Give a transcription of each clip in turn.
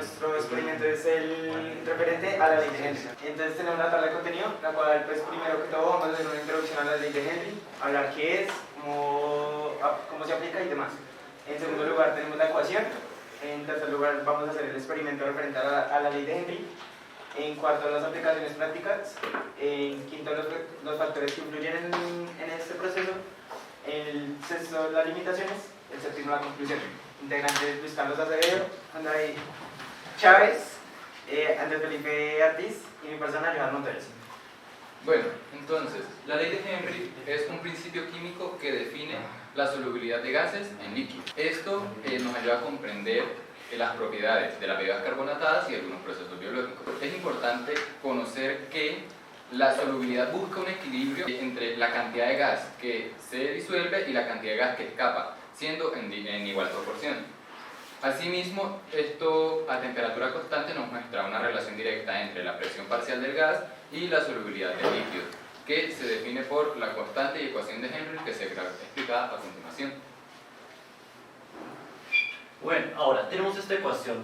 nuestro experimento es el referente a la ley de Henry. Entonces tenemos la tabla de contenido, la cual pues primero que todo vamos a hacer una introducción a la ley de Henry, hablar qué es, cómo se aplica y demás. En segundo lugar tenemos la ecuación. En tercer lugar vamos a hacer el experimento referente a la ley de Henry. En cuarto, las aplicaciones prácticas. En quinto, los factores que influyen en este proceso. En el sexto, las limitaciones. El séptimo, la conclusión. Integrantes: Luis Carlos Acevedo, André Chávez, Andrés Felipe Artiz y mi persona, Johan Monteres. Bueno, entonces, la ley de Henry es un principio químico que define la solubilidad de gases en líquidos. Esto nos ayuda a comprender las propiedades de las bebidas carbonatadas y algunos procesos biológicos. Es importante conocer que la solubilidad busca un equilibrio entre la cantidad de gas que se disuelve y la cantidad de gas que escapa, siendo en igual proporción. Asimismo, esto a temperatura constante nos muestra una relación directa entre la presión parcial del gas y la solubilidad del líquido, que se define por la constante y ecuación de Henry que se explica a continuación. Bueno, ahora tenemos esta ecuación.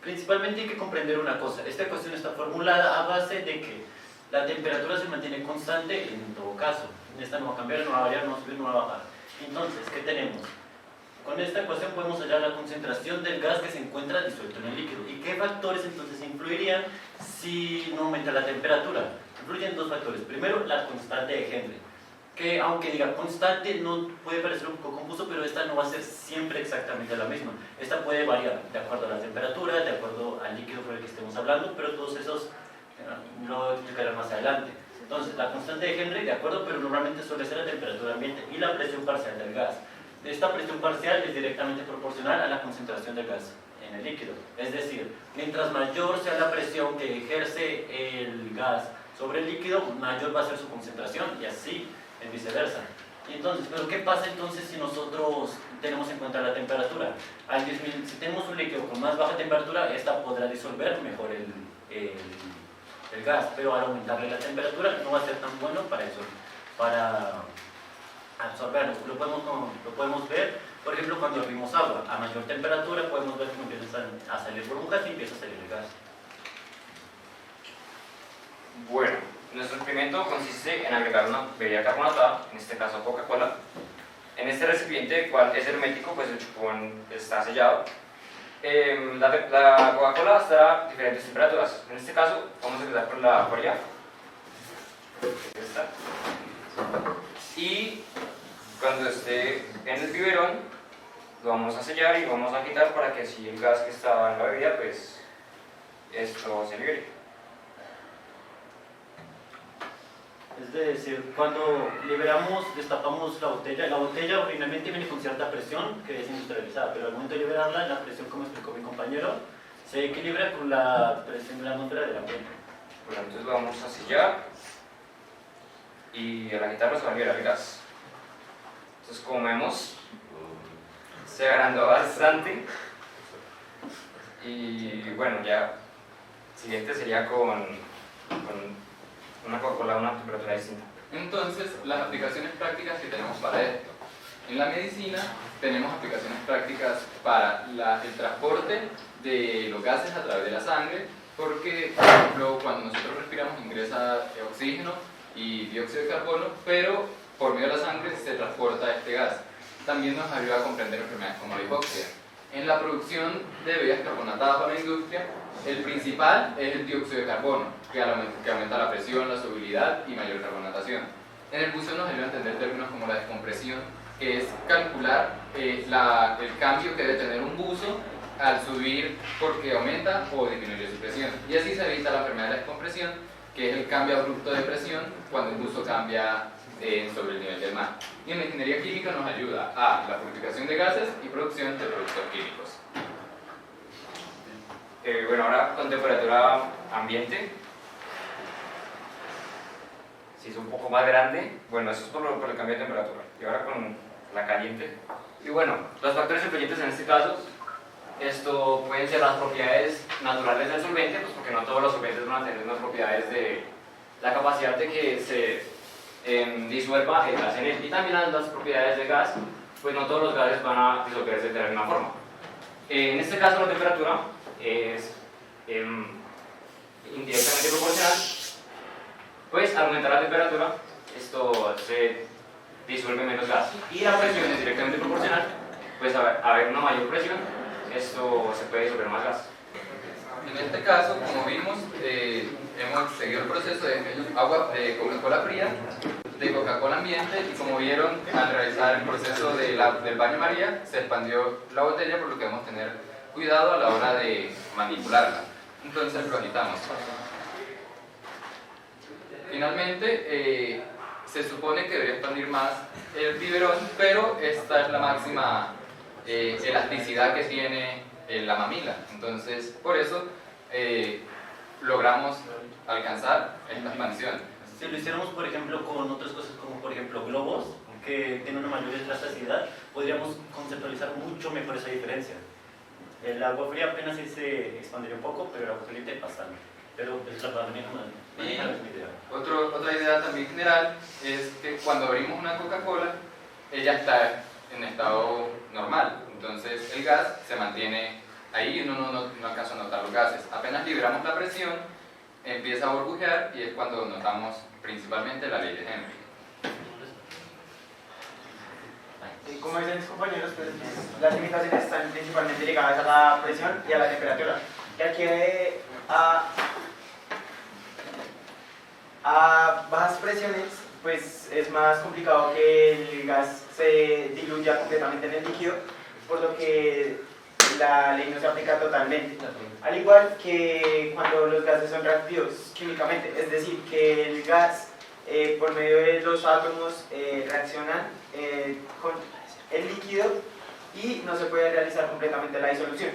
Principalmente hay que comprender una cosa. Esta ecuación está formulada a base de que la temperatura se mantiene constante en todo caso. Esta no va a cambiar, no va a variar, no va a subir, no va a bajar. Entonces, ¿qué tenemos? Con esta ecuación podemos hallar la concentración del gas que se encuentra disuelto en el líquido. ¿Y qué factores entonces influirían si no aumenta la temperatura? Influyen dos factores. Primero, la constante de Henry, que aunque diga constante no puede parecer un poco confuso, pero esta no va a ser siempre exactamente la misma. Esta puede variar de acuerdo a la temperatura, de acuerdo al líquido por el que estemos hablando, pero todos esos lo explicaré más adelante. Entonces, la constante de Henry, de acuerdo, pero normalmente suele ser la temperatura ambiente y la presión parcial del gas. Esta presión parcial es directamente proporcional a la concentración del gas en el líquido. Es decir, mientras mayor sea la presión que ejerce el gas sobre el líquido, mayor va a ser su concentración y así es viceversa. Y entonces, ¿pero qué pasa entonces si nosotros tenemos en cuenta la temperatura? Si tenemos un líquido con más baja temperatura, esta podrá disolver mejor el gas, pero al aumentarle la temperatura no va a ser tan bueno para absorberlo. Lo podemos ver, por ejemplo, cuando hervimos agua. A mayor temperatura podemos ver cómo empiezan a salir burbujas y empieza a salir el gas. Bueno, nuestro experimento consiste en agregar una bebida carbonatada, en este caso Coca-Cola. En este recipiente, el cual es hermético, pues el chupón está sellado. La Coca-Cola está a diferentes temperaturas. En este caso, vamos a empezar por la fría. Esta. Y cuando esté en el biberón, lo vamos a sellar y vamos a quitar para que así el gas que estaba en la bebida, pues esto se libere. Es decir, cuando destapamos la botella originalmente viene con cierta presión que es industrializada, pero al momento de liberarla, la presión, como explicó mi compañero, se equilibra con la presión de la atmósfera del ambiente. Bueno, entonces lo vamos a sellar y al quitarlo se va a liberar el gas. Entonces, como vemos, se agrandó bastante. Y bueno, ya siguiente sería con una Coca-Cola a una temperatura distinta. Entonces, las aplicaciones prácticas que tenemos para esto. En la medicina tenemos aplicaciones prácticas para el transporte de los gases a través de la sangre, porque, por ejemplo, cuando nosotros respiramos ingresa oxígeno y dióxido de carbono, pero por medio de la sangre se transporta este gas. También nos ayuda a comprender enfermedades como la hipoxia. En la producción de bebidas carbonatadas para la industria, el principal es el dióxido de carbono, que aumenta la presión, la solubilidad y mayor carbonatación. En el buceo nos ayuda a entender términos como la descompresión, que es calcular el cambio que debe tener un buzo al subir porque aumenta o disminuye su presión. Y así se evita la enfermedad de la descompresión, que es el cambio abrupto de presión cuando el buzo cambia sobre el nivel del mar. Y en la ingeniería química nos ayuda a la purificación de gases y producción de productos químicos. Bueno, ahora con temperatura ambiente, si es un poco más grande, bueno, eso es por el cambio de temperatura. Y ahora con la caliente. Y bueno, los factores influyentes en este caso, esto pueden ser las propiedades naturales del solvente, pues porque no todos los solventes van a tener unas propiedades de la capacidad de que se disuelva el gas en él. Y también las propiedades del gas, pues no todos los gases van a disolverse de la misma forma. En este caso la temperatura es indirectamente proporcional, pues al aumentar la temperatura, esto se disuelve menos gas. Y la presión es directamente proporcional, pues al haber una mayor presión, esto se puede disolver más gas. En este caso, como vimos, hemos seguido el proceso de agua de Coca-Cola fría, de Coca-Cola ambiente, y como vieron, al realizar el proceso del baño María, se expandió la botella, por lo que debemos tener cuidado a la hora de manipularla. Entonces lo agitamos. Finalmente, se supone que debería expandir más el biberón, pero esta es la máxima elasticidad que tiene la mamila. Entonces, por eso logramos alcanzar esta expansión. Si lo hiciéramos, por ejemplo, con otras cosas como, por ejemplo, globos, que tienen una mayor elasticidad, podríamos conceptualizar mucho mejor esa diferencia. El agua fría apenas sí se expandiría un poco, pero el agua caliente bastante. Pero es la manera es mi idea. Otra idea también general es que cuando abrimos una Coca-Cola, ella está en estado normal. Entonces el gas se mantiene ahí y uno no alcanza a notar los gases. Apenas liberamos la presión, empieza a burbujear y es cuando notamos principalmente la ley de Henry. Como dicen mis compañeros, pues, las limitaciones están principalmente ligadas a la presión y a la temperatura. Y aquí a bajas presiones, pues es más complicado que el gas se diluya completamente en el líquido, por lo que la ley no se aplica totalmente. Al igual que cuando los gases son reactivos químicamente, es decir, que el gas por medio de los átomos reaccionan con el líquido y no se puede realizar completamente la disolución.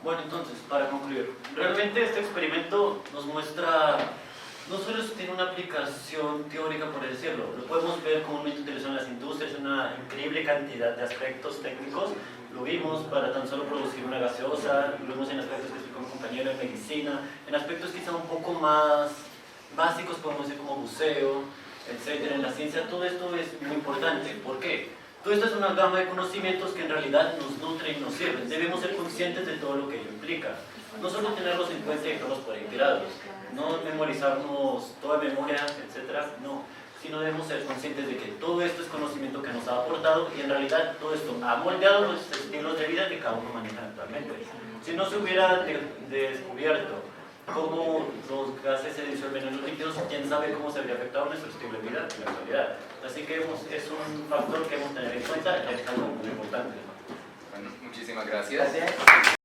Bueno, entonces, para concluir, realmente este experimento nos muestra, no solo tiene una aplicación teórica, por decirlo, lo podemos ver comúnmente utilizado en las industrias, una increíble cantidad de aspectos técnicos. Lo vimos para tan solo producir una gaseosa, lo vimos en aspectos que explicó mi compañero en medicina, en aspectos quizá un poco más básicos, podemos decir como buceo, etc. En la ciencia todo esto es muy importante. ¿Por qué? Todo esto es una gama de conocimientos que en realidad nos nutren y nos sirven. Debemos ser conscientes de todo lo que ello implica. No solo tenerlos en cuenta y dejarlos por ahí tirados, no memorizarnos toda memoria, etc. No, sino debemos ser conscientes de que todo esto es conocimiento que nos ha aportado y en realidad todo esto ha moldeado los estilos de vida que cada uno maneja actualmente. Si no se hubiera descubierto cómo los gases se disuelven en los líquidos, quién sabe cómo se habría afectado nuestro estilo de vida en la actualidad. Así que es un factor que hemos de tener en cuenta y es algo muy importante. Bueno, muchísimas gracias. Gracias.